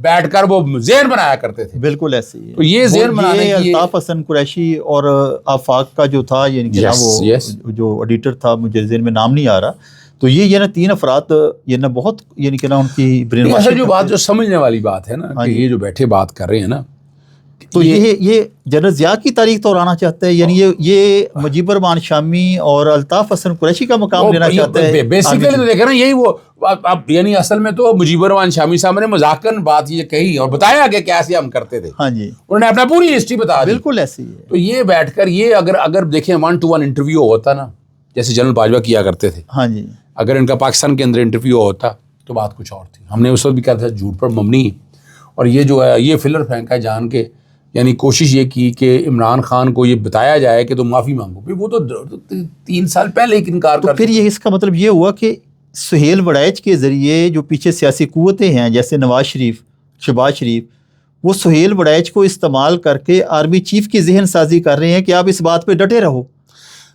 بیٹھ کر وہ ذہن بنایا کرتے تھے. بالکل ایسے ہی ہے. تو یہ ذہن بنانے کی الطاف حسن قریشی اور آفاق کا جو تھا یعنی کہ وہ جو ایڈیٹر تھا, مجھے ذہن میں نام نہیں آ رہا, تو یہ نا 3 افراد یہ نا بہت یعنی کہ نا ان کی برین واش. جو بات جو سمجھنے والی بات ہے نا کہ یہ جو بیٹھے بات کر رہے ہیں نا, تو یہ جنرل ضیاء کی تاریخ دہرانا چاہتا ہے, یعنی یہ مجیب الرحمان شامی اور الطاف حسن قریشی کا مقام لینا چاہتا ہے. بیسیکلی تو دیکھیں نا یہی وہ اب یعنی اصل میں تو مجیب الرحمان شامی صاحب نے مذاکراً بات یہ کہی اور بتایا کہ کیسے ہم کرتے تھے. ہاں جی, انہوں نے اپنا پوری ہسٹری بتا دی. بالکل ایسے ہی ہے. تو یہ بیٹھ کر یہ اگر دیکھیں 1-to-1 انٹرویو ہوتا نا, جیسے جنرل باجوہ کیا کرتے تھے, ہاں جی, اگر ان کا پاکستان کے اندر انٹرویو ہوتا تو بات کچھ اور تھی. ہم نے اس وقت بھی کہا تھا جھوٹ پر مبنی, اور یہ جو ہے یہ فلر پھینکا جان کے, یعنی کوشش یہ کی کہ عمران خان کو یہ بتایا جائے کہ تم معافی مانگو. وہ تو 3 سال پہلے ایک انکار کر. پھر یہ اس کا مطلب یہ ہوا کہ سہیل وڑائچ کے ذریعے جو پیچھے سیاسی قوتیں ہیں جیسے نواز شریف, شہباز شریف, وہ سہیل وڑائچ کو استعمال کر کے آرمی چیف کی ذہن سازی کر رہے ہیں کہ آپ اس بات پہ ڈٹے رہو.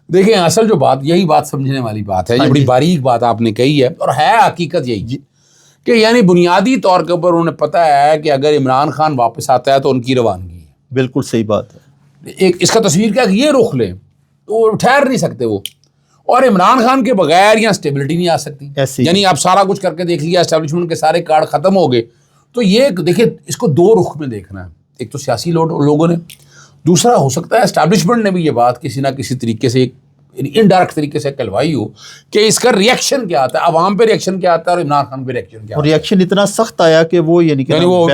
دیکھیں اصل جو بات, یہی بات سمجھنے والی بات ہے, یہ بڑی باریک بات آپ نے کہی ہے, اور ہے حقیقت یہی کہ یعنی بنیادی طور کے اوپر انہیں پتہ ہے کہ اگر عمران خان واپس آتا ہے تو ان کی روانگی ہے. بالکل صحیح بات ہے. ایک اس کا تصویر کیا کہ یہ رخ لیں تو ٹھہر نہیں سکتے وہ, اور عمران خان کے بغیر یہاں اسٹیبلٹی نہیں آ سکتی. یعنی آپ سارا کچھ کر کے دیکھ لیا, اسٹیبلشمنٹ کے سارے کارڈ ختم ہو گئے. تو یہ دیکھیں اس کو 2 رخ میں دیکھنا ہے. ایک تو سیاسی لوگوں نے, دوسرا ہو سکتا ہے اسٹیبلشمنٹ نے بھی یہ بات کسی نہ کسی طریقے سے انڈائریکٹ طریقے سے کہلوائی ہو کہ اس کا ریئیکشن کیا آتا ہے, عوام پہ ریئیکشن کیا آتا ہے اور عمران خان پہ ریئیکشن کیا آتا ہے. ریئیکشن اتنا سخت آیا کہ وہ یعنی وہ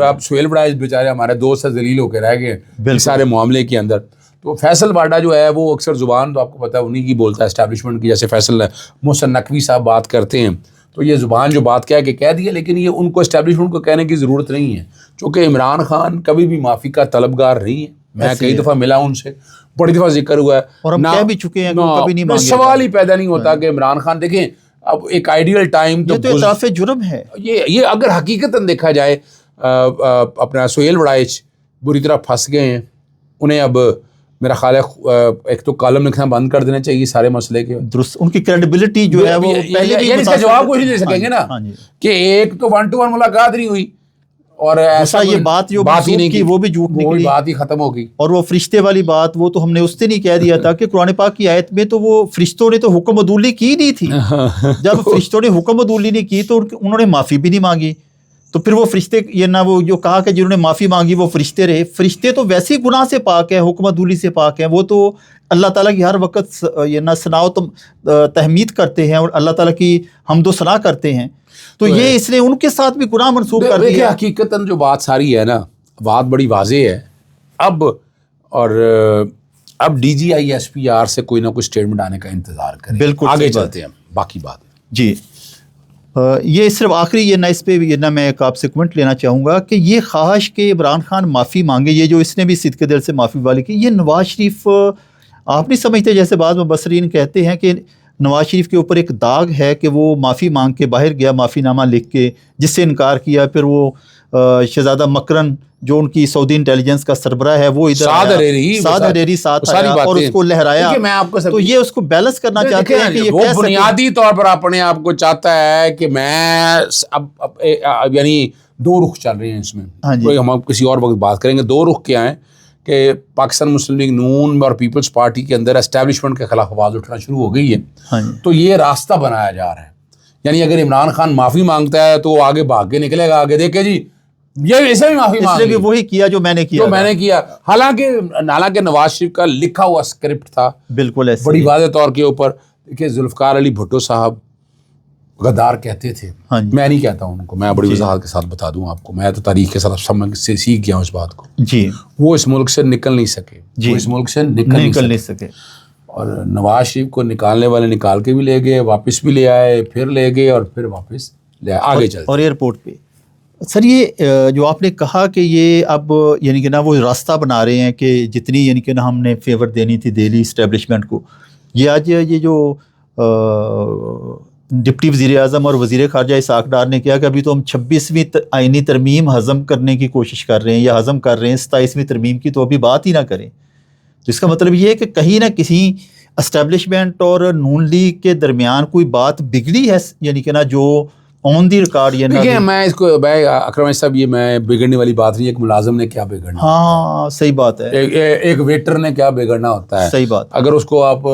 اب سہیل وڑائچ بیچارے ہمارے دوست سے ذلیل ہو کے رہ گئے سارے معاملے کے اندر. تو فیصل واڈا جو ہے وہ اکثر زبان تو آپ کو پتہ ہے انہیں کی بولتا ہے اسٹیبلشمنٹ کی, جیسے فیصل محسن نقوی صاحب بات کرتے ہیں تو یہ زبان جو بات کہہ کے کہہ دی ہے, لیکن یہ ان کو اسٹیبلشمنٹ کو کہنے کی ضرورت نہیں ہے, چونکہ عمران خان کبھی بھی معافی کا طلبگار نہیں ہے. میں کئی دفعہ ملا ان سے, بڑی دفعہ ذکر ہوا ہے, اور ہم کہہ بھی چکے ہیں کبھی نہیں مانگے. سوال ہی پیدا نہیں ہوتا کہ عمران خان, دیکھیں اب ایک آئیڈیل ٹائم تو اعتراف جرم ہے. یہ اگر حقیقتاً دیکھا جائے اپنا سہیل وڑائچ بری طرح پھنس گئے ہیں, انہیں اب میرا خیال ہے ایک تو کالم لکھنا بند کر دینا چاہیے سارے مسئلے کے. درست, ان کی کریڈیبلٹی جو ہے وہ پہلے بھی اس کا جواب کچھ نہیں دے سکیں گے نا کہ ایک تو 1-to-1 ملاقات نہیں ہوئی, اور ایسا یہ بات جو بات ہی نہیں کی وہ بھی جھوٹ نکلی, بات ہی ختم ہو گئی. اور وہ فرشتے والی بات وہ تو ہم نے اس سے نہیں کہہ دیا تھا کہ قرآن پاک کی آیت میں تو وہ فرشتوں نے تو حکم عدولی کی نہیں تھی. جب فرشتوں نے حکم عدولی نہیں کی تو انہوں نے معافی بھی نہیں مانگی. تو پھر وہ فرشتے یہ نہ وہ جو کہا کہ جنہوں نے معافی مانگی وہ فرشتے رہے. فرشتے تو ویسے ہی گناہ سے پاک ہیں, حکم عدولی سے پاک ہیں, وہ تو اللہ تعالیٰ کی ہر وقت یہ نہ ثنا و تحمید کرتے ہیں اور اللہ تعالیٰ کی حمد و ثنا کرتے ہیں. تو یہ اس نے ان کے ساتھ بھی گناہ منسوخ کر دیا. حقیقتاً جو بات ساری ہے نا, بات بڑی واضح ہے اب D G I S P R سے کوئی نہ کوئی اسٹیٹمنٹ آنے کا انتظار کریں. بالکل آگے چلتے ہیں باقی بات. جی یہ صرف آخری یہ نہ اس پہ یہ نہ میں ایک آپ سے کمنٹ لینا چاہوں گا کہ یہ خواہش کہ عمران خان معافی مانگے, یہ جو اس نے بھی صدقے دل سے معافی والی کی, یہ نواز شریف آپ نہیں سمجھتے جیسے بعض مبصرین کہتے ہیں کہ نواز شریف کے اوپر ایک داغ ہے کہ وہ معافی مانگ کے باہر گیا, معافی نامہ لکھ کے, جس سے انکار کیا. پھر وہ شہزادہ مکرن جو ان کی سعودی انٹیلیجنس کا سربراہ ہے وہ ادھر سعد حریری ساتھ آیا اور اس کو لہرایا. تو یہ اس کو بیلنس کرنا چاہتے ہیں کہ یہ وہ بنیادی طور پر اپنے آپ کو چاہتا ہے کہ میں اب یعنی 2 رخ چل رہے ہیں اس میں. ہم کسی اور وقت بات کریں گے. 2 رخ کیا ہیں کہ پاکستان مسلم لیگ نون اور پیپلز پارٹی کے اندر اسٹیبلشمنٹ کے خلاف آواز اٹھنا شروع ہو گئی ہے. تو یہ راستہ بنایا جا رہا ہے, یعنی اگر عمران خان معافی مانگتا ہے تو وہ آگے بھاگ کے نکلے گا, آگے دیکھے جی یہ اسے بھی معافی مانگ لی, وہی کیا جو میں نے کیا. حالانکہ نواز شریف کا لکھا ہوا اسکرپٹ تھا بالکل ایسے بڑی واضح طور کے اوپر. دیکھیے ذوالفقار علی بھٹو صاحب غدار کہتے تھے, میں نہیں کہتا ہوں ان کو, میں بڑی وضاحت کے ساتھ بتا دوں آپ کو, میں تو تاریخ کے ساتھ سمجھ سے سیکھ گیا ہوں اس بات کو. جی وہ اس ملک سے نکل نہیں سکے, وہ اس ملک سے نکل نہیں سکے. اور نواز شریف کو نکالنے والے نکال کے بھی لے گئے, واپس بھی لے آئے, پھر لے گئے اور پھر واپس لے آئے, آگے چلتے. اور ایئرپورٹ پہ سر یہ جو آپ نے کہا کہ یہ اب یعنی کہ نا وہ راستہ بنا رہے ہیں کہ جتنی یعنی کہ نا ہم نے فیور دینی تھی دہلی اسٹیبلشمنٹ کو, یہ آج یہ جو ڈپٹی وزیر اعظم اور وزیر خارجہ اسحاق ڈار نے کیا کہ ابھی تو ہم 26ویں آئینی ترمیم ہضم کرنے کی کوشش کر رہے ہیں یا ہضم کر رہے ہیں, 27ویں ترمیم کی تو ابھی بات ہی نہ کریں. تو اس کا مطلب یہ ہے کہ کہیں نہ کسی اسٹیبلشمنٹ اور نون لیگ کے درمیان کوئی بات بگڑی ہے, یعنی کہ نا جو آن دی ریکارڈ یہ دیکھیں میں اس کو اکرم صاحب یہ میں بگڑنے والی بات نہیں ہے، ایک ملازم نے کیا بگڑنا، ہاں صحیح بات ہے، ایک ویٹر نے کیا بگڑنا ہوتا ہے، صحیح بات، اگر اس کو آپ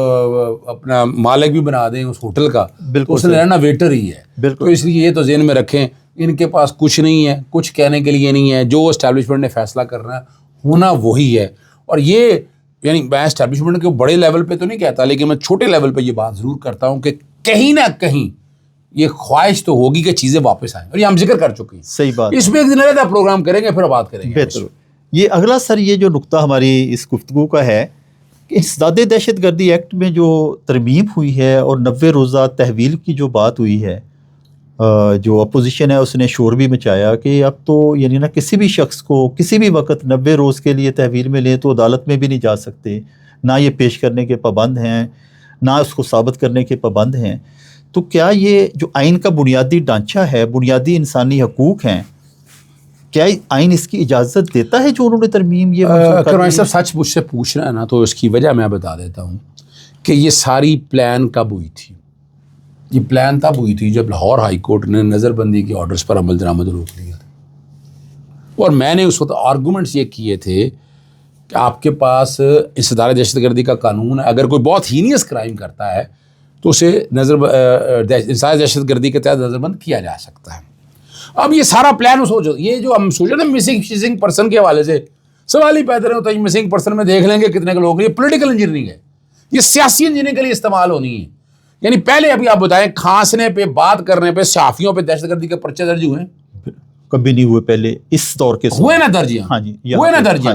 اپنا مالک بھی بنا دیں اس ہوٹل کا، بالکل اس نے رہنا ویٹر ہی ہے، بالکل، تو اس لیے یہ تو ذہن میں رکھیں ان کے پاس کچھ نہیں ہے، کچھ کہنے کے لیے نہیں ہے، جو اسٹیبلشمنٹ نے فیصلہ کرنا ہے ہونا وہی ہے، اور یہ یعنی میں اسٹیبلشمنٹ کے بڑے لیول پہ تو نہیں کہتا، لیکن میں چھوٹے لیول پہ یہ بات ضرور کرتا ہوں کہ کہیں نہ کہیں یہ خواہش تو ہوگی کہ چیزیں واپس آئیں، اور یہ ہم ذکر کر چکے ہیں، صحیح بات، اس پہ ایک دن علیحدہ پروگرام کریں گے، پھر بات کریں گے۔ بہتر۔ یہ اگلا سر یہ جو نقطہ ہماری اس گفتگو کا ہے کہ انسداد دہشت گردی ایکٹ میں جو ترمیم ہوئی ہے اور 90 روزہ تحویل کی جو بات ہوئی ہے، جو اپوزیشن ہے اس نے شور بھی مچایا کہ اب تو یعنی نا کسی بھی شخص کو کسی بھی وقت 90 روز کے لیے تحویل میں لیں تو عدالت میں بھی نہیں جا سکتے، نہ یہ پیش کرنے کے پابند ہیں، نہ اس کو ثابت کرنے کے پابند ہیں۔ تو کیا یہ جو آئین کا بنیادی ڈھانچہ ہے، بنیادی انسانی حقوق ہیں، کیا آئین اس کی اجازت دیتا ہے جو انہوں نے ترمیم یہ کرم صاحب سچ مجھ سے پوچھنا ہے نا تو اس کی وجہ میں بتا دیتا ہوں کہ یہ ساری پلان کب ہوئی تھی؟ یہ پلان تب ہوئی تھی جب لاہور ہائی کورٹ نے نظر بندی کے آرڈرز پر عمل درآمد روک لیا تھا، اور میں نے اس وقت آرگومنٹس یہ کیے تھے کہ آپ کے پاس انسداد دہشت گردی کا قانون ہے، اگر کوئی بہت ہینیس کرائم کرتا ہے تو اسے انسداد دہشت گردی کے تحت نظر بند کیا جا سکتا ہے۔ اب یہ سارا پلان یہ جو ہم سوچے نا مسنگ پرسن کے حوالے سے سوال ہی پیدا نہیں ہوتا، یہ مسنگ پرسن میں دیکھ لیں گے کتنے کے لوگ، یہ پولیٹیکل انجینئرنگ ہے، یہ سیاسی انجینئرنگ کے لیے استعمال ہونی ہے۔ یعنی پہلے ابھی آپ بتائیں کھانسنے پہ بات کرنے پہ صحافیوں پہ دہشت گردی کے پرچے درج ہوئے ہیں؟ کبھی نہیں ہوئے پہلے اس دور کے ہوئے نا درج، ہاں جی ہوئے نا درج۔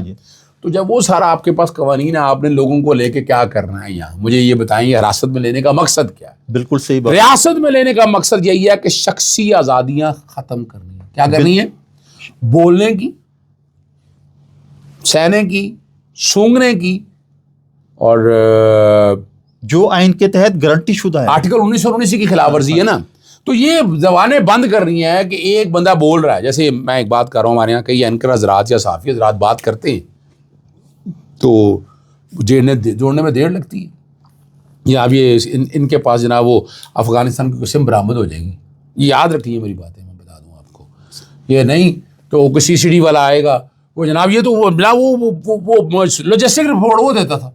تو جب وہ سارا آپ کے پاس قوانین ہے، آپ نے لوگوں کو لے کے کیا کرنا ہے یہاں مجھے یہ بتائیں، یہ حراست میں لینے کا مقصد کیا ہے؟ بالکل صحیح بات، ریاست میں لینے کا مقصد یہی ہے کہ شخصی آزادیاں ختم کرنی ہے۔ کیا کرنی ہے؟ بولنے کی، سہنے کی، سونگنے کی، اور جو آئین کے تحت گارنٹی شدہ ہے، آرٹیکل 1919 کی خلاف ورزی ہے نا، تو یہ زبانیں بند کرنی ہے کہ ایک بندہ بول رہا ہے، جیسے میں ایک بات کر رہا ہوں، ہمارے یہاں کئی اینکر حضرات یا صحافی حضرات بات کرتے ہیں تو جوڑنے میں دیر لگتی ہے، یا اب یہ ان کے پاس جناب وہ افغانستان کی قسم برآمد ہو جائیں گی، یہ یاد رکھیے میری باتیں، میں بتا دوں آپ کو، یہ نہیں تو وہ سی سی ڈی والا آئے گا وہ جناب یہ تو وہ لاجسٹک رپورٹ وہ دیتا تھا،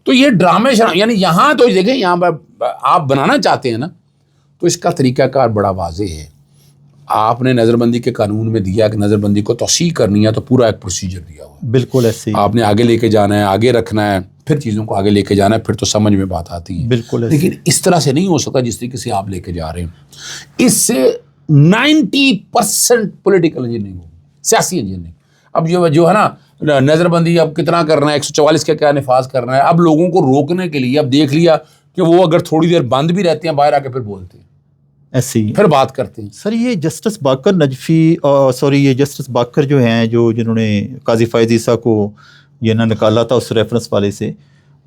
تو یہ ڈرامے یعنی یہاں تو دیکھیں یہاں پر آپ بنانا چاہتے ہیں نا تو اس کا طریقہ کار بڑا واضح ہے، آپ نے نظر بندی کے قانون میں دیا کہ نظر بندی کو توسیع کرنی ہے تو پورا ایک پروسیجر دیا ہوا ہے، بالکل ایسے ہی آپ نے آگے لے کے جانا ہے، آگے رکھنا ہے، پھر چیزوں کو آگے لے کے جانا ہے، پھر تو سمجھ میں بات آتی ہے، بالکل، لیکن اس طرح سے نہیں ہو سکتا جس طریقے سے آپ لے کے جا رہے ہیں، اس سے 90% پولیٹیکل انجینئرنگ ہوگی، سیاسی انجینئرنگ۔ اب جو ہے نا نظر بندی اب کتنا کرنا ہے، 144 کا کیا نفاذ کرنا ہے، اب لوگوں کو روکنے کے لیے اب دیکھ لیا کہ وہ اگر تھوڑی دیر بند بھی رہتے ہیں باہر آ کے پھر بولتے ہیں، ایسے ہی پھر بات کرتے ہیں۔ سر یہ جسٹس باقر نجفی یہ جسٹس باقر جو ہیں جنہوں نے قاضی فائز عیسیٰ کو یہ نہ نکالا تھا اس ریفرنس والے سے،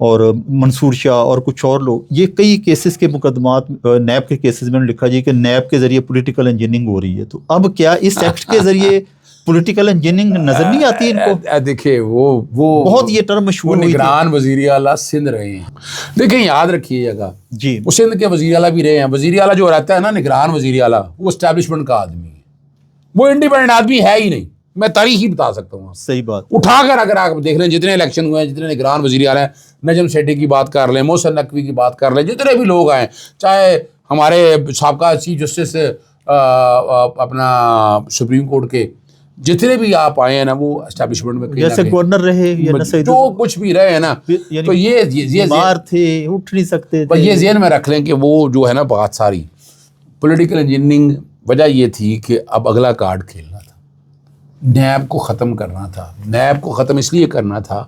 اور منصور شاہ اور کچھ اور لوگ، یہ کئی کیسز کے مقدمات نیب کے کیسز میں لکھا جی کہ نیب کے ذریعے پولیٹیکل انجینئرنگ ہو رہی ہے، تو اب کیا اس ایکٹ کے ذریعے پولیٹیکل انجینئرنگ نظر نہیں آتی ان کو؟ دیکھیں وہ بہت یہ ٹرم مشہور ہوئی تھی، نگران وزیر اعلیٰ سندھ رہے ہیں، دیکھیں یاد رکھیے گا جی وہ سندھ کے وزیر اعلیٰ بھی رہے ہیں، وزیر اعلیٰ جو رہتا ہے نا نگران وزیر اعلیٰ وہ اسٹیبلشمنٹ کا آدمی ہے، وہ انڈیپینڈنٹ آدمی ہے ہی نہیں، میں تاریخ ہی بتا سکتا ہوں، صحیح بات، اٹھا کر اگر آپ دیکھ لیں جتنے الیکشن ہوئے ہیں، جتنے نگران وزیر اعلیٰ ہیں، نجم سیٹھی کی بات کر لیں، محسن نقوی کی بات کر لیں، جتنے بھی لوگ آئے چاہے ہمارے سابقہ چیف جسٹس اپنا سپریم کورٹ کے جتنے بھی آپ آئے ہیں نا وہ اسٹیبلشمنٹ میں جیسے گورنر رہے یا جو کچھ بھی رہے ہیں نا، تو یہ بیمار تھے، اٹھ نہیں سکتے تھے، یہ ذہن میں رکھ لیں کہ وہ جو ہے نا بہت ساری پولیٹیکل انجینئرنگ وجہ یہ تھی کہ اب اگلا کارڈ کھیلنا تھا، نیب کو ختم کرنا تھا، نیب کو ختم اس لیے کرنا تھا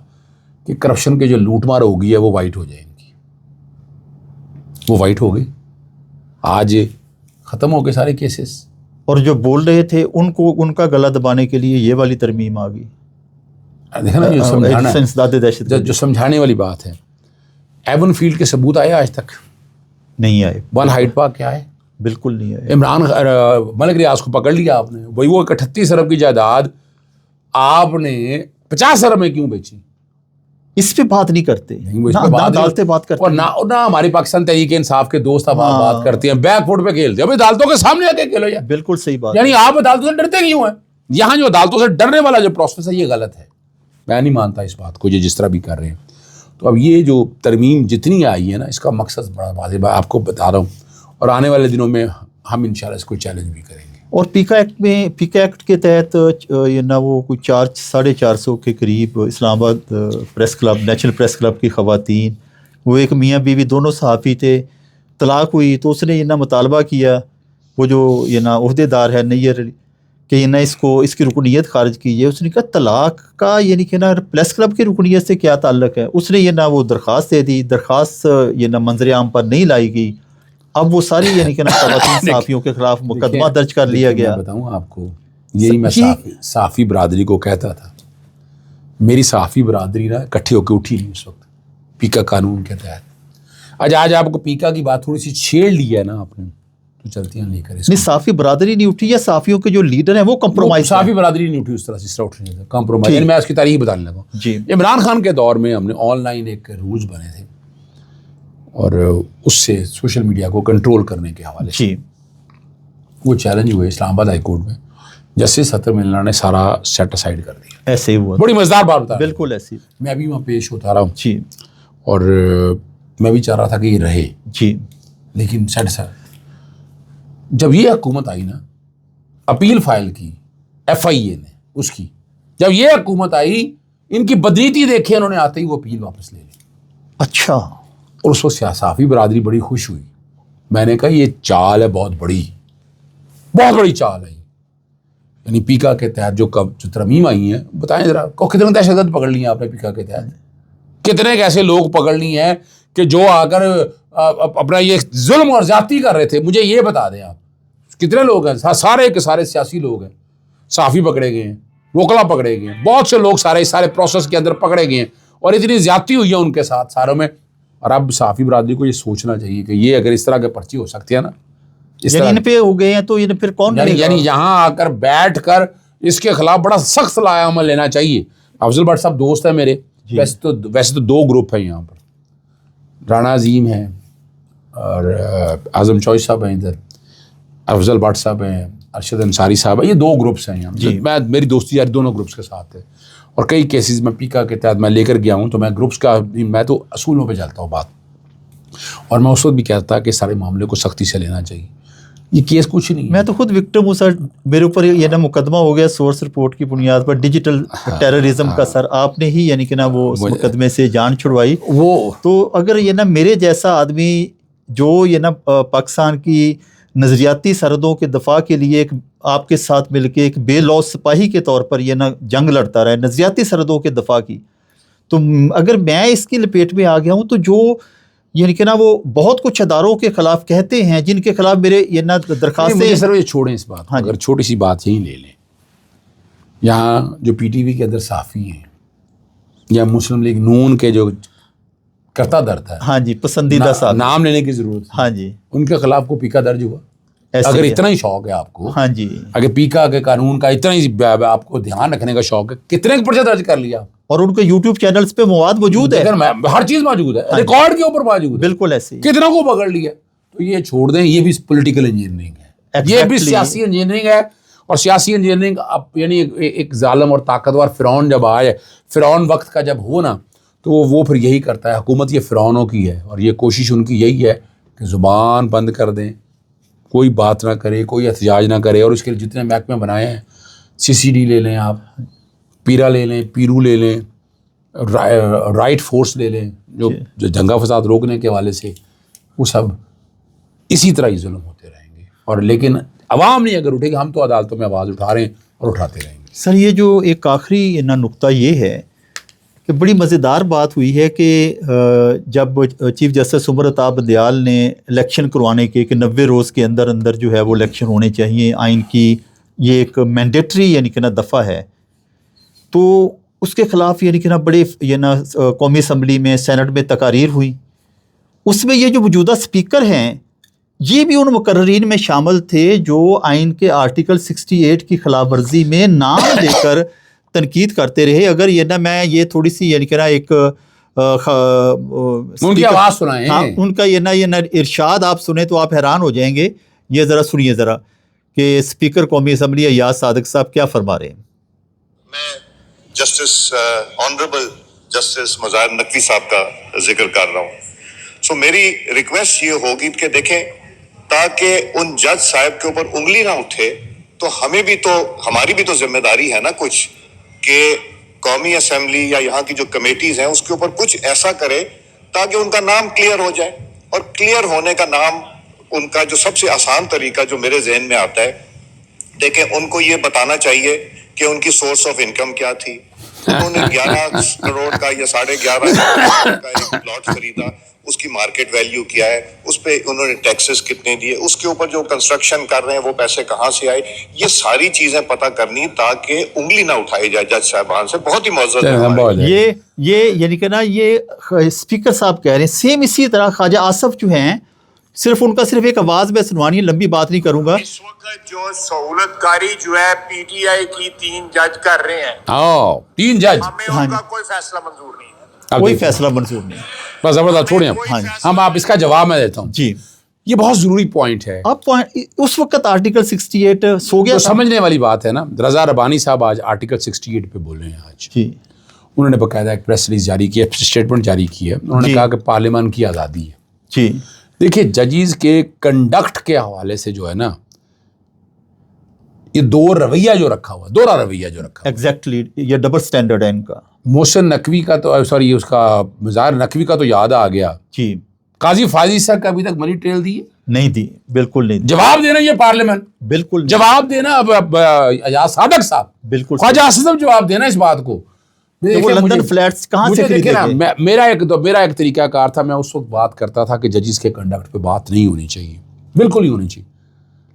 کہ کرپشن کے جو لوٹ مار ہو گئی ہے وہ وائٹ ہو جائے گی، وہ وائٹ ہو گئی، آج ختم ہو گئے سارے کیسز، اور جو بول رہے تھے ان کا گلا دبانے کے لیے یہ والی ترمیم آ گئی، دیکھا نا جو سمجھانا انسداد دہشت جو سمجھانے والی بات ہے، ایون فیلڈ کے ثبوت آئے آج تک نہیں آئے، ون ہائیڈ پارک کیا ہے، بالکل نہیں آئے، عمران ملک ریاض کو پکڑ لیا آپ نے، وہی وہ 38 ارب کی جائیداد آپ نے 50 ارب میں کیوں بیچی؟ اس پہ بات نہیں کرتے, وہ اس پہ نہ عدالتیں بات کرتے اور نہ ہماری پاکستان تحریک انصاف کے دوست اب بات کرتے ہیں, بیک فٹ پہ کھیلتے ہیں. ابھی عدالتوں کے سامنے آ کے کھیلو یار. بالکل صحیح بات. یعنی آپ عدالتوں سے ڈرتے کیوں ہیں؟ یہاں جو عدالتوں سے ڈرنے والا جو پروسیس ہے یہ غلط ہے, میں نہیں مانتا اس بات کو یہ جس طرح بھی کر رہے ہیں. تو اب یہ جو ترمیم جتنی آئی ہے نا, اس کا مقصد بڑا واضح آپ کو بتا رہا ہوں, اور آنے والے دنوں میں ہم انشاءاللہ اس کو چیلنج بھی کریں گے. اور پیکا ایکٹ کے تحت یہ نہ وہ کوئی 450 کے قریب اسلام آباد press club, national press club کی خواتین, وہ ایک میاں بیوی دونوں صحافی تھے, طلاق ہوئی تو اس نے یہ نہ مطالبہ کیا, وہ جو یہ نہ عہدے دار ہے نیئر, کہ یہ نہ اس کی رکنیت خارج کیجیے. اس نے کہا طلاق کا یعنی کہ نا پریس کلب کی رکنیت سے کیا تعلق ہے. اس نے یہ نہ وہ درخواست دے دی, درخواست یہ نہ منظر عام پر نہیں لائی گئی. اب وہ ساری یعنی کہ نا خواتین صحافیوں کے خلاف مقدمہ درج کر لیا گیا. میں بتاؤں آپ کو, یہی میں صحافی برادری کو کہتا تھا, میری صحافی برادری نا اکٹھے ہو کے اٹھی نہیں اس وقت پیکا قانون کے تحت. آج آپ کو پیکا کی بات تھوڑی سی چھیڑ لی ہے نا آپ نے, تو چلتی ہیں لے کر. نہیں, صحافی برادری نہیں اٹھی, یا صحافیوں کے جو لیڈر ہیں وہ کمپرومائز. صحافی برادری نہیں اٹھی اس طرح سے اٹھ رہی ہے کمپرومائز. میں اس کی تاریخ بتانے لگا. جی, عمران خان کے دور میں ہم نے آن لائن ایک رولز بنے تھے, اور اس سے سوشل میڈیا کو کنٹرول کرنے کے حوالے سے وہ چیلنج ہوئے اسلام آباد ہائی کورٹ میں. جسٹس ستر ملنا نے سارا سیٹ اسائڈ کر دیا. ایسے ہی ہوا, بڑی مزیدار بات بتا. بالکل ایسی. میں بھی وہاں پیش ہوتا رہا ہوں جی, اور میں بھی چاہ رہا تھا کہ یہ رہے. جی, لیکن سیٹ اسائڈ. جب یہ حکومت آئی نا, اپیل فائل کی FIA نے اس کی, جب یہ حکومت آئی ان کی بدنیتی دیکھے انہوں نے آتے ہی وہ اپیل واپس لے لی. اچھا. اور اس وقت صحافی برادری بڑی خوش ہوئی. میں نے کہا یہ چال ہے بہت بڑی چال ہے. یعنی پیکا کے تحت جو ترمیم آئی ہیں, بتائیں ذرا کتنے دہشت گرد پکڑ لی ہیں آپ نے پیکا کے تحت؟ کتنے ایسے لوگ پکڑ لی ہیں کہ جو آ کر اپنا یہ ظلم اور زیادتی کر رہے تھے؟ مجھے یہ بتا دیں آپ کتنے لوگ ہیں. سارے کے سارے سیاسی لوگ ہیں. صحافی پکڑے گئے ہیں, وکلا پکڑے گئے ہیں, بہت سے لوگ سارے پروسیس کے اندر پکڑے گئے ہیں, اور اتنی زیادتی ہوئی ہے ان کے ساتھ ساروں میں. اور اب صحافی برادری کو یہ سوچنا چاہیے کہ یہ اگر اس طرح کے پرچے ہو سکتے ہیں نا, یعنی ان پہ ہو گئے ہیں تو پھر کون یعنی یہاں آ کر بیٹھ کر اس کے خلاف بڑا سخت لائحہ عمل لینا چاہیے. افضل بٹ صاحب دوست ہیں میرے. ویسے تو 2 گروپ ہیں یہاں پر, رانا عظیم ہیں اور اعظم چوئس صاحب ہیں ادھر, افضل بٹ صاحب ہیں, ارشد انصاری صاحب ہیں. یہ 2 گروپس ہیں یہاں. میری دوستی یار دونوں گروپس کے ساتھ ہے, اور کئی کیسز میں پیکا کے تحت میں لے کر گیا ہوں. تو میں گروپس کا, میں تو اصولوں پہ چلتا ہوں بات, اور میں اس وقت بھی کہتا کہ سارے معاملے کو سختی سے لینا چاہیے. یہ کیس کچھ نہیں ہے. میں تو خود وکٹم ہوں سر, میرے اوپر یہ نا مقدمہ ہو گیا سورس رپورٹ کی بنیاد پر, ڈیجیٹل ٹیررزم کا. سر آپ نے ہی یعنی کہ نا وہ اس مقدمے سے جان چھڑوائی. وہ تو اگر یہ نا میرے جیسا آدمی جو یہ نا پاکستان کی نظریاتی سرحدوں کے دفاع کے لیے ایک آپ کے ساتھ مل کے ایک بے لوث سپاہی کے طور پر یہ نا جنگ لڑتا رہا ہے نظریاتی سرحدوں کے دفاع کی, تو اگر میں اس کی لپیٹ میں آ گیا ہوں تو جو یعنی کہ نا وہ بہت کچھ اداروں کے خلاف کہتے ہیں جن کے خلاف میرے یہ نا درخواستیں. سر یہ چھوڑیں اس بات, اگر چھوٹی سی بات یہی لے لیں, یہاں جو PTV کے اندر صحافی ہیں یا مسلم لیگ نون کے جو کرتا درد ہے, ہاں جی, پسندیدہ صاحب, نام لینے کی ضرورت ہے, ہاں جی, ان کے خلاف کو پیکا درج ہوا. اگر اتنا ہی شوق ہے آپ کو, ہاں جی, اگر پیکا کے قانون کا اتنا ہی آپ کو دھیان رکھنے کا شوق ہے, کتنے کے پرچہ درج کر لیا. اور ان کے یوٹیوب چینلز پہ مواد موجود ہے, ہر چیز موجود ہے, ریکارڈ کے اوپر موجود ہے. بالکل ایسے ہی. کتنا کو پکڑ لیا. تو یہ چھوڑ دیں, یہ بھی پولیٹیکل انجینئرنگ ہے, یہ بھی سیاسی انجینئرنگ ہے. اور سیاسی انجینئرنگ اب یعنی ایک ظالم اور طاقتور فرعون جب آئے, فرعون وقت کا جب ہو نا, تو وہ پھر یہی کرتا ہے. حکومت یہ فرعونوں کی ہے, اور یہ کوشش ان کی یہی ہے کہ زبان بند کر دیں, کوئی بات نہ کرے, کوئی احتجاج نہ کرے. اور اس کے لیے جتنے محکمے بنائے ہیں, CCD لے لیں آپ, پیرا لے لیں, پیرو لے لیں, رائٹ فورس لے لیں, جو دنگا فساد روکنے کے حوالے سے, وہ سب اسی طرح ہی ظلم ہوتے رہیں گے. اور لیکن عوام نہیں اگر اٹھے گی, ہم تو عدالتوں میں آواز اٹھا رہے ہیں اور اٹھاتے رہیں گے. سر یہ جو ایک آخری نقطہ یہ ہے کہ بڑی مزیدار بات ہوئی ہے کہ جب چیف جسٹس عمر عطا بندیال نے الیکشن کروانے کے کہ 90 روز کے اندر اندر جو ہے وہ الیکشن ہونے چاہیے, آئین کی یہ ایک مینڈیٹری یعنی کہ نا دفعہ ہے, تو اس کے خلاف یعنی کہ نا بڑے یہ نا قومی اسمبلی میں سینٹ میں تقاریر ہوئی. اس میں یہ جو موجودہ اسپیکر ہیں یہ بھی ان مقررین میں شامل تھے جو آئین کے آرٹیکل 68 کی خلاف ورزی میں نام لے کر تنقید کرتے رہے. اگر یہ نا میں یہ تھوڑی سی یعنی کہ نا ایک ان کی آواز سنائیں. ہاں ان کا یہ نہ ارشاد آپ سنیں تو آپ حیران ہو جائیں گے. یہ ذرا سنیے ذرا کہ اسپیکر قومی اسمبلی ایاز صادق صاحب کیا فرما رہے ہیں. میں جسٹس آنریبل جسٹس مظاہر نقوی صاحب کا ذکر کر رہا ہوں. سو میری ریکویسٹ یہ ہوگی کہ دیکھیں تاکہ ان جج صاحب کے اوپر انگلی نہ اٹھے تو ہماری بھی تو ذمہ داری ہے نا کچھ, کہ قومی اسمبلی یا یہاں کی جو کمیٹیز ہیں اس کے اوپر کچھ ایسا کرے تاکہ ان کا نام کلیئر ہو جائے. اور کلیئر ہونے کا نام ان کا جو سب سے آسان طریقہ جو میرے ذہن میں آتا ہے, دیکھیں ان کو یہ بتانا چاہیے کہ ان کی سورس آف انکم کیا تھی. انہوں نے 11 کروڑ کا یا 11.5 کروڑ کا ایک پلاٹ خریدا, اس کی مارکیٹ ویلیو کیا ہے, اس پہ انہوں نے ٹیکسز کتنے دیے, اس کے اوپر جو کنسٹرکشن کر رہے ہیں وہ پیسے کہاں سے آئے, یہ ساری چیزیں پتہ کرنی تاکہ انگلی نہ اٹھائی جائے جج صاحبان سے. بہت ہی معذرت ہے. یہ یعنی کہ نا یہ اسپیکر صاحب کہہ رہے ہیں سیم اسی طرح خواجہ آصف جو ہیں, صرف ان کا صرف ایک آواز میں سنوانی ہے, لمبی بات نہیں کروں گا. اس وقت جو سہولت کاری جو ہے پی ٹی آئی کی 3 جج کر رہے ہیں, 3 جج, ہمیں ان کا کوئی فیصلہ منظور نہیں ہے. کوئی فیصلہ منظور نہیں. بس زبردست, چھوڑیں ہم آپ اس کا جواب میں دیتا ہوں. جی یہ بہت ضروری پوائنٹ ہے. اب اس وقت آرٹیکل 68 سو گیا, سمجھنے والی بات ہے نا. رضا ربانی صاحب آج آرٹیکل 68 پہ بول رہے ہیں. آج جی انہوں نے باقاعدہ ایک پریس ریلیز جاری کی ہے, اسٹیٹمنٹ جاری کی ہے. انہوں نے کہا کہ پارلیمان کی آزادی ہے. جی دیکھیے ججز کے کنڈکٹ کے حوالے سے جو ہے نا, یہ دوہرا رویہ جو رکھا ہوا ایگزیکٹلی, یہ ڈبل سٹینڈرڈ ہے ان کا. محسن نقوی کا تو سوری اس کا مظاہر نقوی کا تو یاد آ گیا. جی قاضی فاضل صاحب کا ابھی تک منی ٹریل دی نہیں دی, بالکل نہیں دی. جواب دینا یہ پارلیمنٹ, بالکل جواب دینا. اب ایاز صادق صاحب, بالکل خواجہ آصف جواب دینا اس بات کو. وہ لندن فلیٹس کہاں سے خریدے گئے؟ میرا ایک طریقہ کار تھا, میں اس وقت بات کرتا تھا کہ ججز کے کنڈکٹ پہ بات نہیں ہونی چاہیے, بالکل نہیں ہونی چاہیے.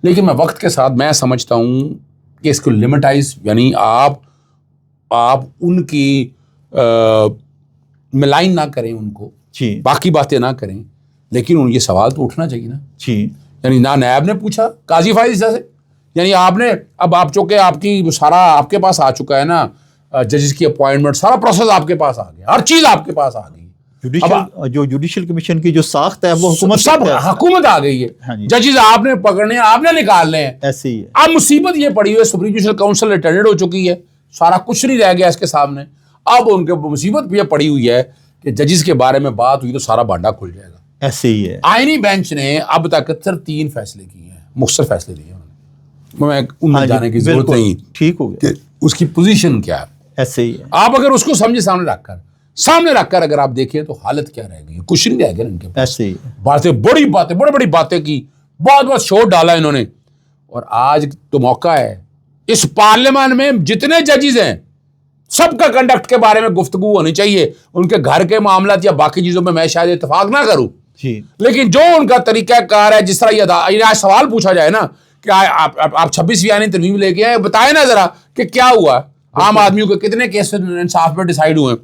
لیکن میں وقت کے ساتھ میں سمجھتا ہوں کہ اس کو لمٹائز, یعنی آپ ان کی ملائن نہ کریں ان کو, جی باقی باتیں نہ کریں, لیکن یہ سوال تو اٹھنا چاہیے نا. جی یعنی نہ نیب نے پوچھا قاضی فائز سے, یعنی آپ نے اب آپ چونکہ آپ کی سارا آپ کے پاس آ چکا ہے نا, ججز کی اپوائنٹمنٹ سارا پروسیس آپ کے پاس آ گیا, ہر چیز آپ کے پاس آ گئی. جو جوڈیشل کمیشن کی جو ساخت ہے وہ حکومت آ گئی ہے. ججز آپ نے پکڑنے ہیں, آپ نے نکالنے ہیں, ایسے ہی ہے. اب مصیبت یہ پڑی ہوئی ہے, سپریم جوڈیشل کاؤنسل اٹینڈڈ ہو چکی ہے, سارا کچھ نہیں رہ گیا اس کے سامنے. اب ان کے مصیبت یہ پڑی ہوئی ہے کہ ججز کے بارے میں بات ہوئی تو سارا بانڈا کھل جائے گا. ایسے ہی ہے. آئینی بینچ نے اب تک 3 فیصلے کیے ہیں, مختصر فیصلے دیے ہیں. میں ان میں جانے کی ضرورت نہیں, ٹھیک ہو گیا, کہ اس کی پوزیشن کیا ہے. ایسے ہی ہے. آپ اگر اس کو سمجھے سامنے رکھ کر اگر آپ دیکھیں تو حالت کیا رہ گئی, کچھ نہیں رہ گیا ان کے پاس. ایسے ہی باتیں بڑی باتیں کی, بہت شور ڈالا انہوں نے. اور آج تو موقع ہے اس پارلیمان میں جتنے ججز ہیں سب کا کنڈکٹ کے بارے میں گفتگو ہونی چاہیے. ان کے گھر کے معاملات یا باقی چیزوں میں میں شاید اتفاق نہ کروں, لیکن جو ان کا طریقہ کار ہے, جس طرح یہ آج سوال پوچھا جائے نا کہ آپ 26ویں آئینی ترمیم لے کے آئے, بتائیں نا ذرا کہ کیا ہوا, عام آدمیوں کے کتنے کیس انصاف پہ ڈیسائیڈ ہوئے.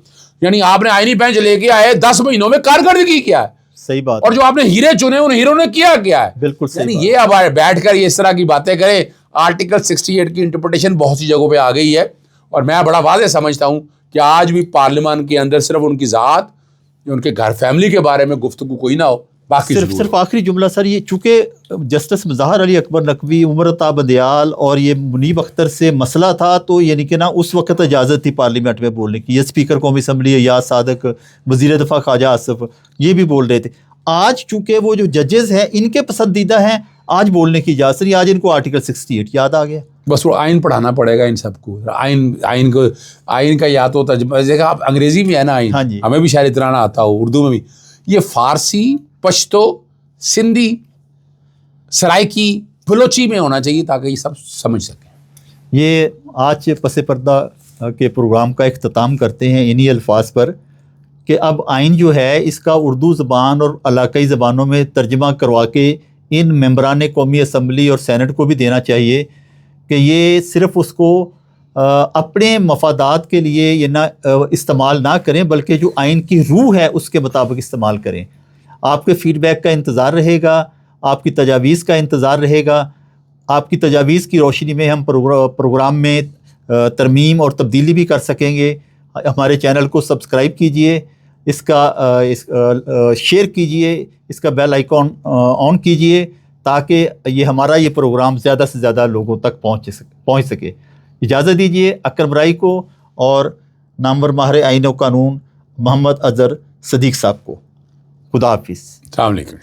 یعنی آپ نے آئینی بینچ لے کے آئے, 10 مہینوں میں کارکردگی کیا ہے. صحیح بات. اور جو آپ نے ہیرے چنے ان ہیروں نے کیا ہے. بالکل یعنی یہ اب بیٹھ کر یہ اس طرح کی باتیں کریں. آرٹیکل 68 کی انٹرپریٹیشن بہت سی جگہوں پہ آ گئی ہے, اور میں بڑا واضح سمجھتا ہوں کہ آج بھی پارلیمان کے اندر صرف ان کی ذات, ان کے گھر فیملی کے بارے میں گفتگو کوئی نہ ہو, باقی صرف آخری جملہ سر, یہ چونکہ جسٹس مظاہر علی اکبر نقوی, عمر عطا بندیال اور یہ منیب اختر سے مسئلہ تھا, تو یعنی کہ نا اس وقت اجازت تھی پارلیمنٹ میں بولنے کی. یہ اسپیکر قومی اسمبلی ایاز صادق, وزیر دفاع خواجہ آصف, یہ بھی بول رہے تھے. آج چونکہ وہ جو ججز ہیں ان کے پسندیدہ ہیں, آج بولنے کی اجازت نہیں, آج ان کو آرٹیکل 68 یاد آ گیا. بس وہ آئین پڑھانا پڑے گا ان سب کو. آئین کا یا تو ترجمہ, آپ انگریزی میں ہے نا آئین, ہمیں بھی شاید اتنا نہ آتا ہو, اردو میں بھی. یہ فارسی, پشتو, سندھی, سرائکی, بلوچی میں ہونا چاہیے تاکہ یہ سب سمجھ سکیں. یہ آج پس پردہ کے پروگرام کا اختتام کرتے ہیں انہی الفاظ پر کہ اب آئین جو ہے اس کا اردو زبان اور علاقائی زبانوں میں ترجمہ کروا کے ان ممبران قومی اسمبلی اور سینٹ کو بھی دینا چاہیے کہ یہ صرف اس کو اپنے مفادات کے لیے یہ نہ استعمال نہ کریں, بلکہ جو آئین کی روح ہے اس کے مطابق استعمال کریں. آپ کے فیڈ بیک کا انتظار رہے گا, آپ کی تجاویز کا انتظار رہے گا. آپ کی تجاویز کی روشنی میں ہم پروگرام میں ترمیم اور تبدیلی بھی کر سکیں گے. ہمارے چینل کو سبسکرائب کیجئے, اس کا شیئر کیجئے، اس کا بیل آئیکن آن کیجئے تاکہ یہ ہمارا یہ پروگرام زیادہ سے زیادہ لوگوں تک پہنچ سکے۔ اجازت دیجئے اکرم رائی کو اور نامور ماہر آئین و قانون محمد اظہر صدیق صاحب کو۔ خدا حافظ۔ السلام علیکم۔